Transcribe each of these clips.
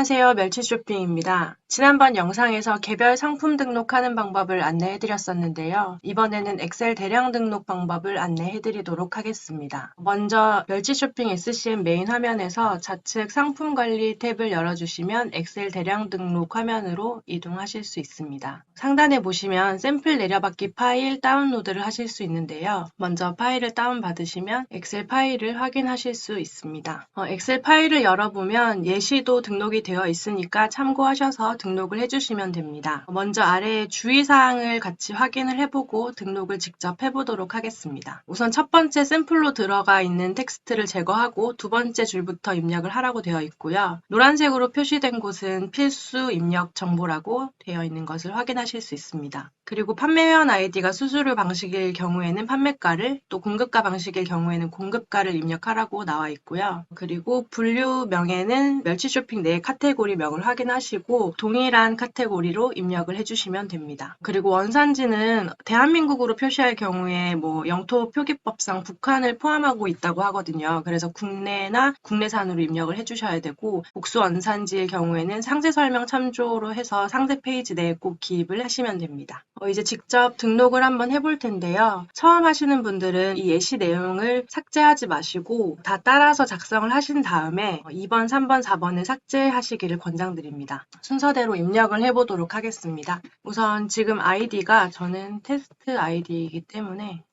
안녕하세요. 멸치쇼핑입니다. 지난번 영상에서 개별 상품 등록하는 방법을 안내해드렸었는데요. 이번에는 엑셀 대량 등록 방법을 안내해드리도록 하겠습니다. 먼저 멸치쇼핑 SCM 메인 화면에서 좌측 상품 관리 탭을 열어주시면 엑셀 대량 등록 화면으로 이동하실 수 있습니다. 상단에 보시면 샘플 내려받기 파일 다운로드를 하실 수 있는데요. 먼저 파일을 다운받으시면 엑셀 파일을 확인하실 수 있습니다. 엑셀 파일을 열어보면 예시도 등록이 되어 있으니까 참고하셔서 등록을 해주시면 됩니다. 먼저 아래에 주의사항을 같이 확인을 해보고 등록을 직접 해보도록 하겠습니다. 우선 첫 번째 샘플로 들어가 있는 텍스트를 제거하고 두 번째 줄부터 입력을 하라고 되어 있고요. 노란색으로 표시된 곳은 필수 입력 정보라고 되어 있는 것을 확인하실 수 있습니다. 그리고 판매회원 아이디가 수수료 방식일 경우에는 판매가를, 또 공급가 방식일 경우에는 공급가를 입력하라고 나와 있고요. 그리고 분류명에는 멸치쇼핑 내 카테고리 명을 확인하시고 동일한 카테고리로 입력을 해주시면 됩니다. 그리고 원산지는 대한민국으로 표시할 경우에 영토 표기법상 북한을 포함하고 있다고 하거든요. 그래서 국내나 국내산으로 입력을 해주셔야 되고, 복수 원산지일 경우에는 상세 설명 참조로 해서 상세 페이지 내에 꼭 기입을 하시면 됩니다. 이제 직접 등록을 한번 해볼 텐데요. 처음 하시는 분들은 이 예시 내용을 삭제하지 마시고 다 따라서 작성을 하신 다음에 2번, 3번, 4번을 삭제하시기를 권장드립니다. 순서대로 입력을 해보도록 하겠습니다. 우선 지금 아이디가 저는 테스트 아이디이기 때문에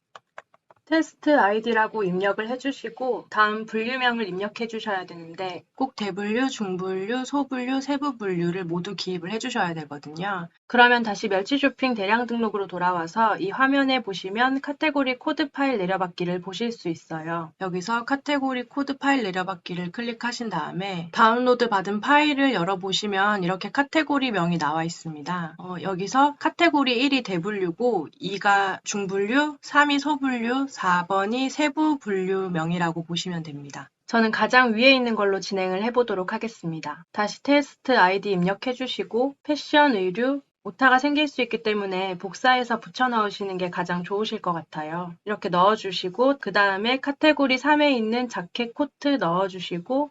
테스트 아이디라고 입력을 해주시고 다음 분류명을 입력해 주셔야 되는데 꼭 대분류, 중분류, 소분류, 세부 분류를 모두 기입을 해주셔야 되거든요. 그러면 다시 멸치쇼핑 대량 등록으로 돌아와서 이 화면에 보시면 카테고리 코드 파일 내려받기를 보실 수 있어요. 여기서 카테고리 코드 파일 내려받기를 클릭하신 다음에 다운로드 받은 파일을 열어보시면 이렇게 카테고리 명이 나와 있습니다. 여기서 카테고리 1이 대분류고 2가 중분류, 3이 소분류, 4번이 세부 분류명이라고 보시면 됩니다. 저는 가장 위에 있는 걸로 진행을 해보도록 하겠습니다. 다시 테스트 아이디 입력해 주시고 패션, 의류, 오타가 생길 수 있기 때문에 복사해서 붙여 넣으시는 게 가장 좋으실 것 같아요. 이렇게 넣어주시고 그 다음에 카테고리 3에 있는 자켓, 코트 넣어주시고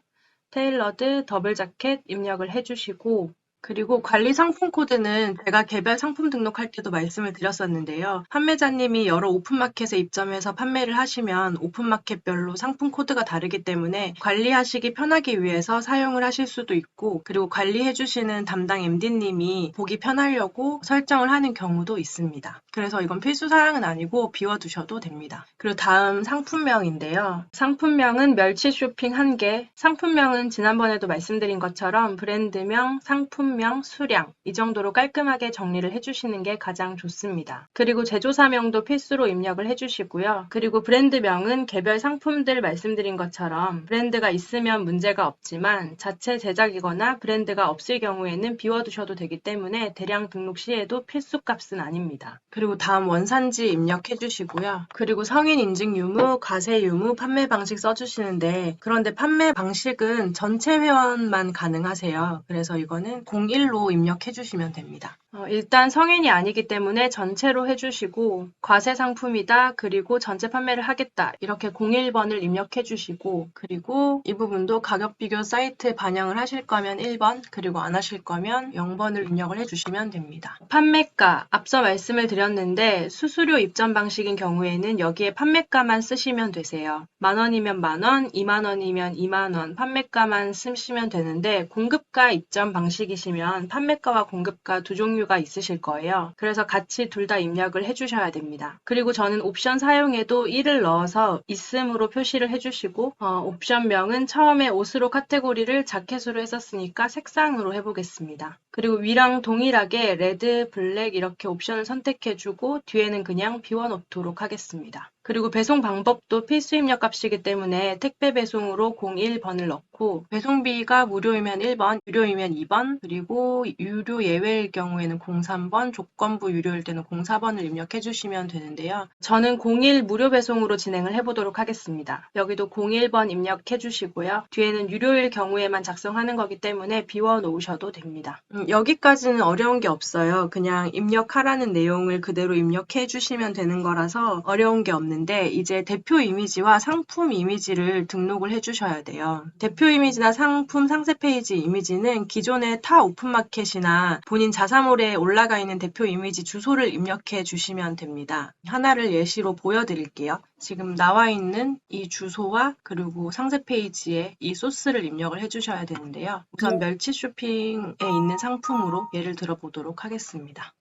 테일러드, 더블 자켓 입력을 해주시고, 그리고 관리 상품 코드는 제가 개별 상품 등록할 때도 말씀을 드렸었는데요. 판매자님이 여러 오픈마켓에 입점해서 판매를 하시면 오픈마켓별로 상품 코드가 다르기 때문에 관리하시기 편하기 위해서 사용을 하실 수도 있고, 그리고 관리해주시는 담당 MD님이 보기 편하려고 설정을 하는 경우도 있습니다. 그래서 이건 필수 사항은 아니고 비워두셔도 됩니다. 그리고 다음 상품명인데요. 상품명은 멸치쇼핑 1개, 상품명은 지난번에도 말씀드린 것처럼 브랜드명, 상품명, 수량 이 정도로 깔끔하게 정리를 해주시는 게 가장 좋습니다. 그리고 제조사명도 필수로 입력을 해주시고요. 그리고 브랜드명은 개별 상품들 말씀드린 것처럼 브랜드가 있으면 문제가 없지만 자체 제작이거나 브랜드가 없을 경우에는 비워두셔도 되기 때문에 대량 등록 시에도 필수값은 아닙니다. 그리고 다음 원산지 입력해 주시고요. 그리고 성인 인증 유무, 과세 유무, 판매 방식 써주시는데, 그런데 판매 방식은 전체 회원만 가능하세요. 그래서 이거는 01로 입력해 주시면 됩니다. 일단 성인이 아니기 때문에 전체로 해주시고, 과세 상품이다, 그리고 전체 판매를 하겠다, 이렇게 01번을 입력해 주시고, 그리고 이 부분도 가격 비교 사이트에 반영을 하실 거면 1번, 그리고 안 하실 거면 0번을 입력을 해주시면 됩니다. 판매가, 앞서 말씀을 드렸는데 수수료 입점 방식인 경우에는 여기에 판매가만 쓰시면 되세요. 10,000원이면 10,000원, 20,000원이면 20,000원 판매가만 쓰시면 되는데, 공급가 입점 방식이시면 판매가와 공급가 두 종류가 있으실 거예요. 그래서 같이 둘 다 입력을 해주셔야 됩니다. 그리고 저는 옵션 사용에도 1을 넣어서 있음으로 표시를 해주시고, 옵션명은 처음에 옷으로 카테고리를 자켓으로 했었으니까 색상으로 해보겠습니다. 그리고 위랑 동일하게 레드, 블랙 이렇게 옵션을 선택해주고 뒤에는 그냥 비워놓도록 하겠습니다. 그리고 배송 방법도 필수 입력 값이기 때문에 택배 배송으로 01번을 넣고, 배송비가 무료이면 1번, 유료이면 2번, 그리고 유료 예외일 경우에는 03번, 조건부 유료일 때는 04번을 입력해 주시면 되는데요. 저는 01 무료 배송으로 진행을 해보도록 하겠습니다. 여기도 01번 입력해 주시고요. 뒤에는 유료일 경우에만 작성하는 거기 때문에 비워 놓으셔도 됩니다. 여기까지는 어려운 게 없어요. 그냥 입력하라는 내용을 그대로 입력해 주시면 되는 거라서 어려운 게 없는데, 되는데 이제 대표 이미지와 상품 이미지를 등록을 해주셔야 돼요. 대표 이미지나 상품 상세 페이지 이미지는 기존의 타 오픈마켓이나 본인 자사몰에 올라가 있는 대표 이미지 주소를 입력해 주시면 됩니다. 하나를 예시로 보여드릴게요. 지금 나와 있는 이 주소와 그리고 상세 페이지에 이 소스를 입력을 해주셔야 되는데요. 우선 멸치 쇼핑에 있는 상품으로 예를 들어 보도록 하겠습니다.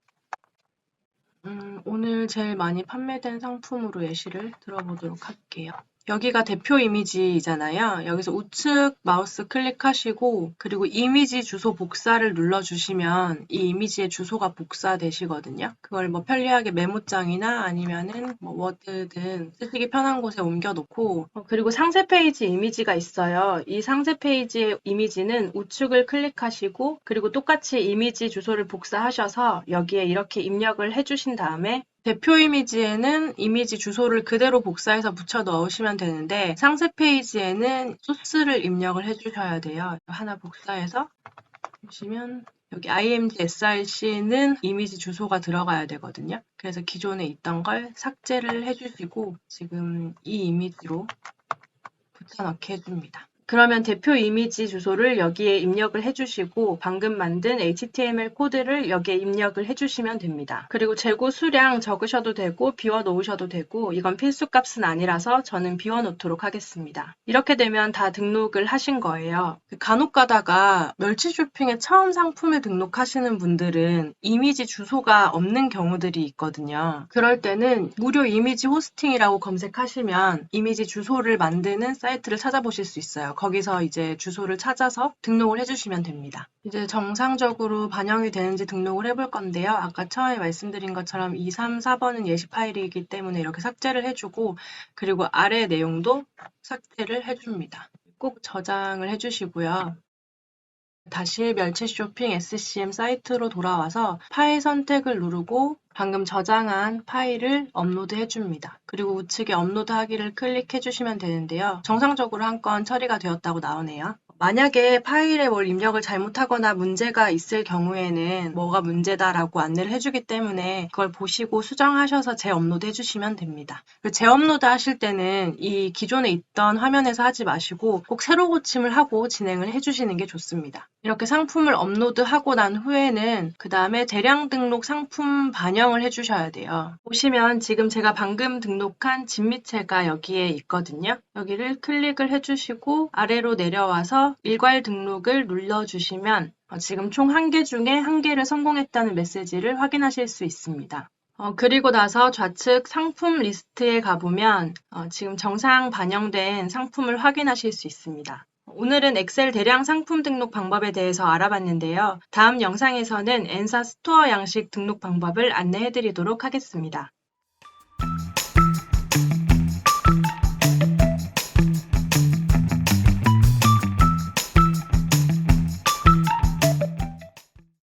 오늘 제일 많이 판매된 상품으로 예시를 들어보도록 할게요. 여기가 대표 이미지잖아요. 여기서 우측 마우스 클릭하시고 그리고 이미지 주소 복사를 눌러주시면 이 이미지의 주소가 복사되시거든요. 그걸 뭐 편리하게 메모장이나 아니면은 뭐 워드든 쓰시기 편한 곳에 옮겨놓고 그리고 상세 페이지 이미지가 있어요. 이 상세 페이지의 이미지는 우측을 클릭하시고 그리고 똑같이 이미지 주소를 복사하셔서 여기에 이렇게 입력을 해주신 다음에 대표 이미지에는 이미지 주소를 그대로 복사해서 붙여 넣으시면 되는데 상세 페이지에는 소스를 입력을 해주셔야 돼요. 하나 복사해서 보시면 여기 img-src는 이미지 주소가 들어가야 되거든요. 그래서 기존에 있던 걸 삭제를 해주시고 지금 이 이미지로 붙여넣기 해줍니다. 그러면 대표 이미지 주소를 여기에 입력을 해주시고 방금 만든 HTML 코드를 여기에 입력을 해주시면 됩니다. 그리고 재고 수량 적으셔도 되고 비워 놓으셔도 되고 이건 필수값은 아니라서 저는 비워 놓도록 하겠습니다. 이렇게 되면 다 등록을 하신 거예요. 간혹 가다가 멸치 쇼핑에 처음 상품에 등록하시는 분들은 이미지 주소가 없는 경우들이 있거든요. 그럴 때는 무료 이미지 호스팅이라고 검색하시면 이미지 주소를 만드는 사이트를 찾아보실 수 있어요. 거기서 이제 주소를 찾아서 등록을 해주시면 됩니다. 이제 정상적으로 반영이 되는지 등록을 해볼 건데요. 아까 처음에 말씀드린 것처럼 2, 3, 4번은 예시 파일이기 때문에 이렇게 삭제를 해주고 그리고 아래 내용도 삭제를 해줍니다. 꼭 저장을 해주시고요. 다시 멸치 쇼핑 SCM 사이트로 돌아와서 파일 선택을 누르고 방금 저장한 파일을 업로드 해줍니다. 그리고 우측에 업로드하기를 클릭해 주시면 되는데요. 정상적으로 한 건 처리가 되었다고 나오네요. 만약에 파일에 뭘 입력을 잘못하거나 문제가 있을 경우에는 뭐가 문제다라고 안내를 해주기 때문에 그걸 보시고 수정하셔서 재업로드 해주시면 됩니다. 재업로드 하실 때는 이 기존에 있던 화면에서 하지 마시고 꼭 새로 고침을 하고 진행을 해주시는 게 좋습니다. 이렇게 상품을 업로드하고 난 후에는 그 다음에 대량 등록 상품 반영을 해주셔야 돼요. 보시면 지금 제가 방금 등록한 진미채가 여기에 있거든요. 여기를 클릭을 해주시고 아래로 내려와서 일괄 등록을 눌러주시면 지금 총 1개 중에 1개를 성공했다는 메시지를 확인하실 수 있습니다. 그리고 나서 좌측 상품 리스트에 가보면 지금 정상 반영된 상품을 확인하실 수 있습니다. 오늘은 엑셀 대량 상품 등록 방법에 대해서 알아봤는데요. 다음 영상에서는 엔사 스토어 양식 등록 방법을 안내해 드리도록 하겠습니다.